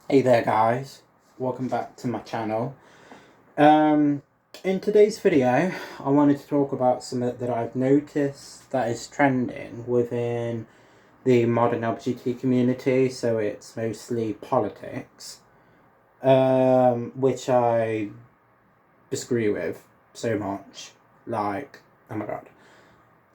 Hey there guys, welcome back to my channel. In today's video I wanted to talk about something that I've noticed that is trending within the modern LGBT community, so it's mostly politics, which I disagree with so much. Like, oh my god,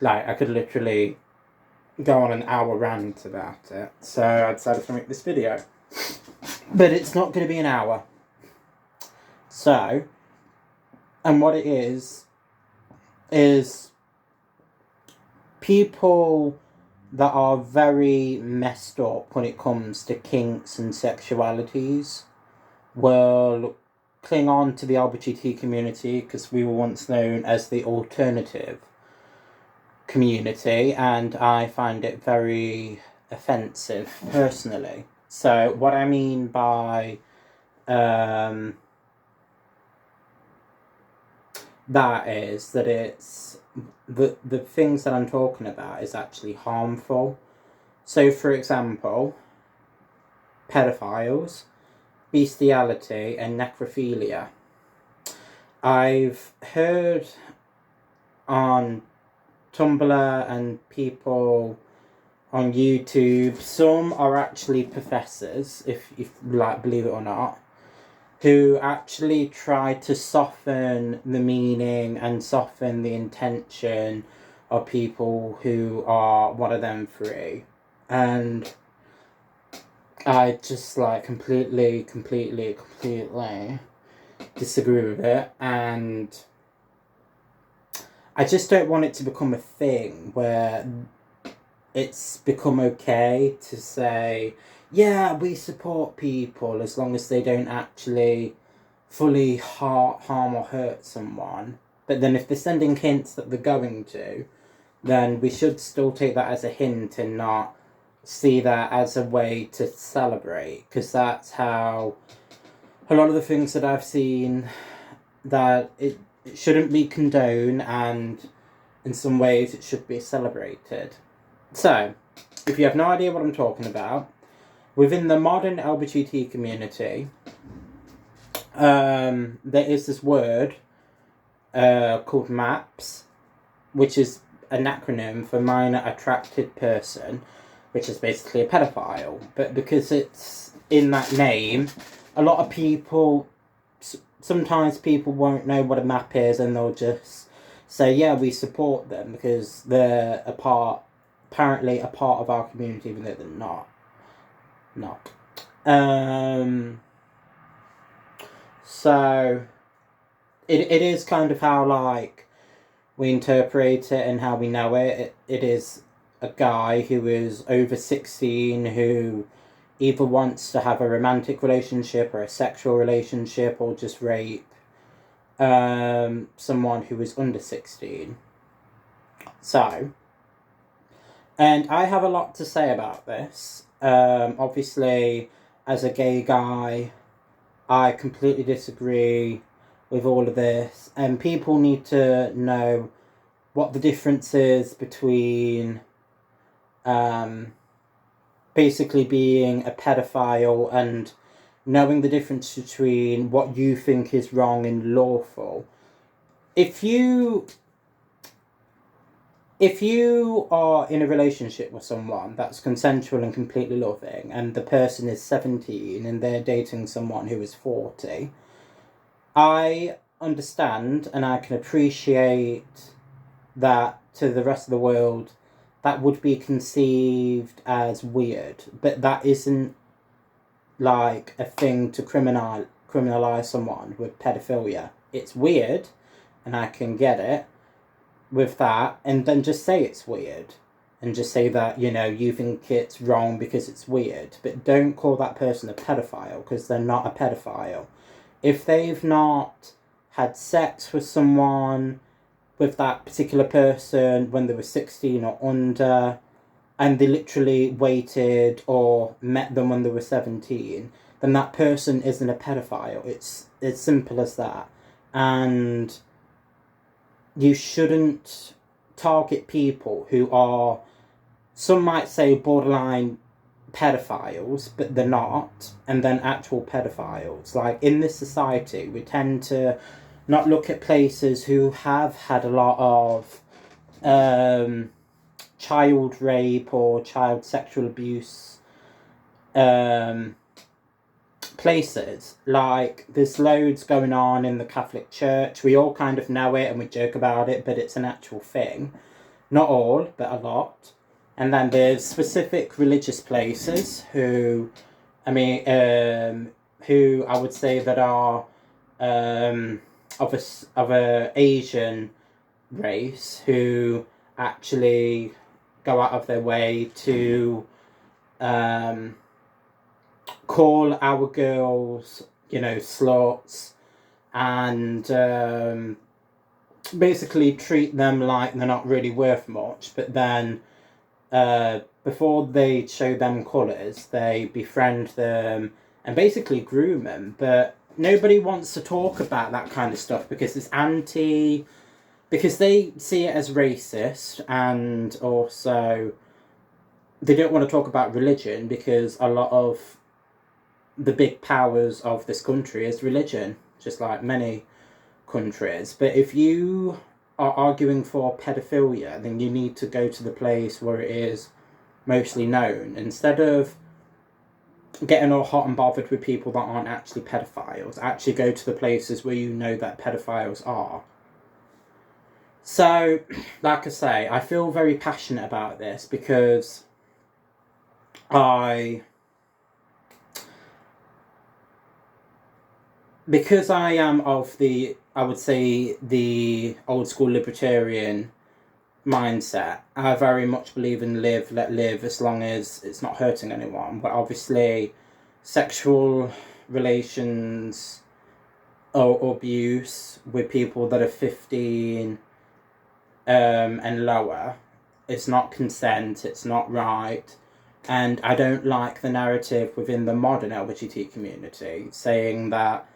like I could literally go on an hour rant about it, so I decided to make this video. But it's not going to be an hour. So, and what it is people that are very messed up when it comes to kinks and sexualities will cling on to the LGBT community because we were once known as the alternative community, and I find it very offensive personally. So, what I mean by that is that it's the things that I'm talking about is actually harmful. So, for example, pedophiles, bestiality, and necrophilia. I've heard on Tumblr and people on YouTube, some are actually professors, if like, believe it or not, who actually try to soften the meaning and soften the intention of people who are one of them three. And I just like completely disagree with it. And I just don't want it to become a thing where it's become okay to say, yeah, we support people as long as they don't actually fully harm or hurt someone. But then if they're sending hints that they're going to, then we should still take that as a hint and not see that as a way to celebrate. Because that's how a lot of the things that I've seen, that it shouldn't be condoned, and in some ways it should be celebrated. So, if you have no idea what I'm talking about, within the modern LGBT community, there is this word called MAPS, which is an acronym for minor attracted person, which is basically a pedophile. But because it's in that name, a lot of people, sometimes people won't know what a MAP is, and they'll just say, yeah, we support them because they're apparently a part of our community, even though they're not. So it is kind of how, like, we interpret it and how we know it. It is a guy who is over 16 who either wants to have a romantic relationship or a sexual relationship or just rape someone who is under 16. So, and I have a lot to say about this. Obviously, as a gay guy, I completely disagree with all of this, and people need to know what the difference is between basically being a pedophile and knowing the difference between what you think is wrong and lawful. If you are in a relationship with someone that's consensual and completely loving, and the person is 17 and they're dating someone who is 40, I understand and I can appreciate that to the rest of the world that would be conceived as weird, but that isn't like a thing to criminalize someone with pedophilia. It's weird, and I can get it with that, and then just say it's weird, and just say that, you think it's wrong because it's weird, but don't call that person a pedophile, because they're not a pedophile. If they've not had sex with someone, with that particular person, when they were 16 or under, and they literally waited or met them when they were 17, then that person isn't a pedophile. It's as simple as that. And you shouldn't target people who are, some might say, borderline pedophiles, but they're not, and then actual pedophiles. Like, in this society, we tend to not look at places who have had a lot of child rape or child sexual abuse um, places. Like, there's loads going on in the Catholic Church. We all kind of know it and we joke about it, but it's an actual thing. Not all, but a lot. And then there's specific religious places who, who I would say that are of a Asian race, who actually go out of their way to call our girls, sluts, and basically treat them like they're not really worth much, but then before they show them colours, they befriend them and basically groom them. But nobody wants to talk about that kind of stuff because it's because they see it as racist, and also they don't want to talk about religion because a lot of the big powers of this country is religion, just like many countries. But if you are arguing for pedophilia, then you need to go to the place where it is mostly known, instead of getting all hot and bothered with people that aren't actually pedophiles. Actually go to the places where you know that pedophiles are. So, like I say, I feel very passionate about this because I am of I would say, the old school libertarian mindset. I very much believe in live, let live, as long as it's not hurting anyone. But obviously, sexual relations or abuse with people that are 15 and lower, it's not consent, it's not right. And I don't like the narrative within the modern LGBT community saying that,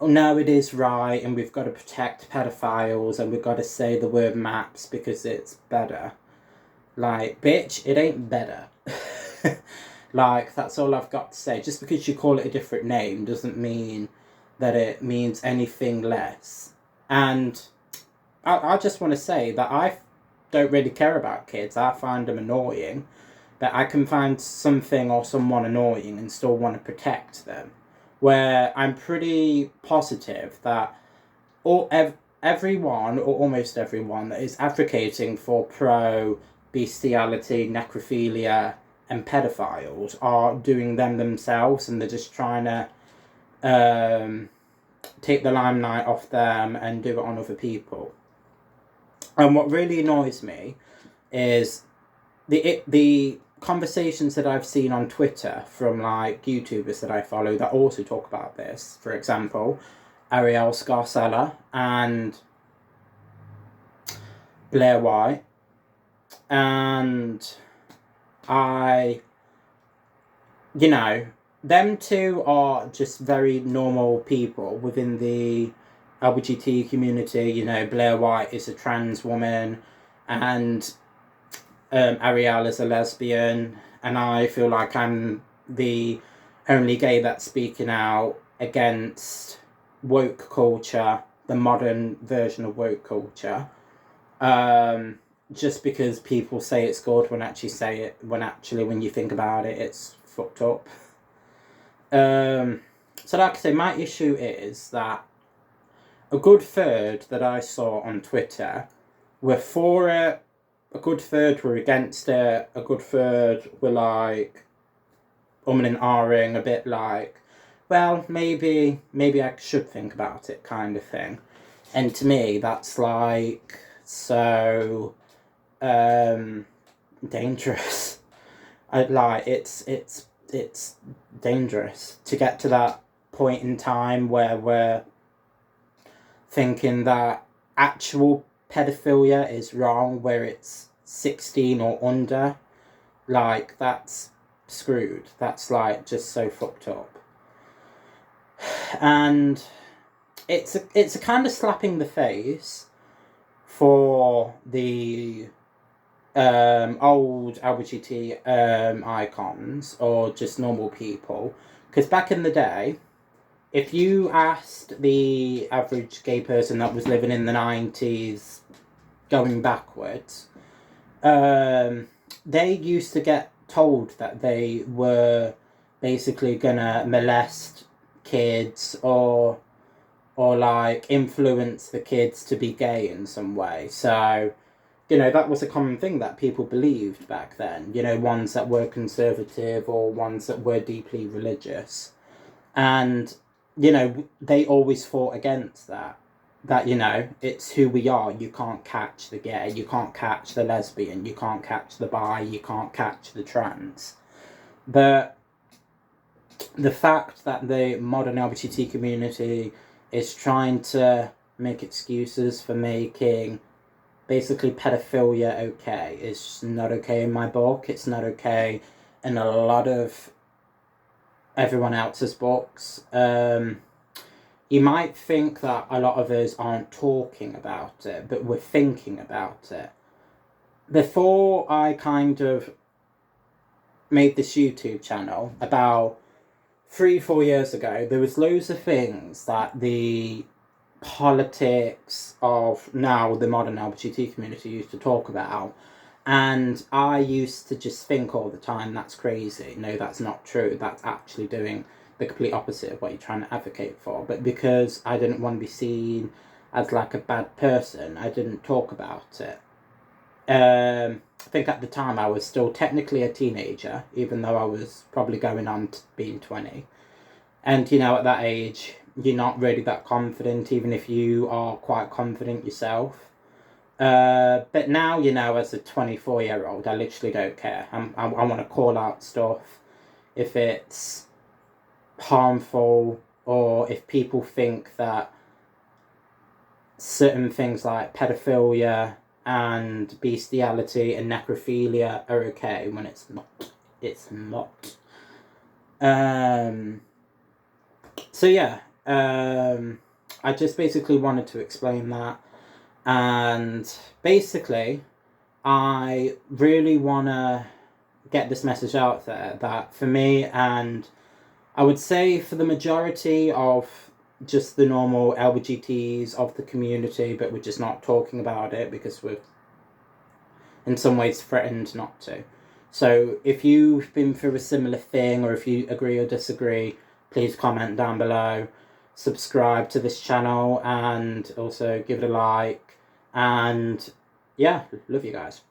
oh no, it is right, and we've got to protect pedophiles, and we've got to say the word maps because it's better. Like, bitch, it ain't better. Like, that's all I've got to say. Just because you call it a different name doesn't mean that it means anything less. And I just want to say that I don't really care about kids. I find them annoying. But I can find something or someone annoying and still want to protect them. Where I'm pretty positive that everyone, or almost everyone, that is advocating for pro-bestiality, necrophilia, and pedophiles are doing them themselves, and they're just trying to take the limelight off them and do it on other people. And what really annoys me is the conversations that I've seen on Twitter from like YouTubers that I follow that also talk about this. For example, Ariel Scarcella and Blair White. And them two are just very normal people within the LGBT community. Blair White is a trans woman, and Ariel is a lesbian, and I feel like I'm the only gay that's speaking out against woke culture, the modern version of woke culture. Just because people say it's good when when you think about it, it's fucked up. So like I say, my issue is that a good third that I saw on Twitter were for it, a good third were against it, a good third were like and ahhing, a bit like, well, maybe I should think about it, kind of thing. And to me, that's like so dangerous. It's dangerous to get to that point in time where we're thinking that actual pedophilia is wrong, where it's 16 or under. Like, that's screwed. That's like just so fucked up. And it's a kind of slapping the face for the old LGBT icons or just normal people. Because back in the day, if you asked the average gay person that was living in the 90s going backwards, they used to get told that they were basically gonna molest kids or like influence the kids to be gay in some way. So, that was a common thing that people believed back then, ones that were conservative or ones that were deeply religious. And, they always fought against that. That, it's who we are. You can't catch the gay, you can't catch the lesbian, you can't catch the bi, you can't catch the trans. But the fact that the modern LGBT community is trying to make excuses for making basically pedophilia okay is just not okay in my book. It's not okay in a lot of everyone else's books. You might think that a lot of us aren't talking about it, but we're thinking about it. Before I kind of made this YouTube channel, about 3-4 years ago, there was loads of things that the politics of now the modern LGBT community used to talk about, and I used to just think all the time, that's crazy, no, that's not true, that's actually doing the complete opposite of what you're trying to advocate for. But because I didn't want to be seen as like a bad person, I didn't talk about it. I think at the time I was still technically a teenager, even though I was probably going on to being 20. And, at that age, you're not really that confident, even if you are quite confident yourself. But now, as a 24-year-old, I literally don't care. I want to call out stuff if it's harmful, or if people think that certain things like pedophilia and bestiality and necrophilia are okay when it's not. It's not. So yeah, I just basically wanted to explain that, and basically I really want to get this message out there that for me, and I would say for the majority of just the normal LGBTs of the community, but we're just not talking about it because we're in some ways threatened not to. So if you've been through a similar thing, or if you agree or disagree, please comment down below, subscribe to this channel, and also give it a like. And yeah, love you guys.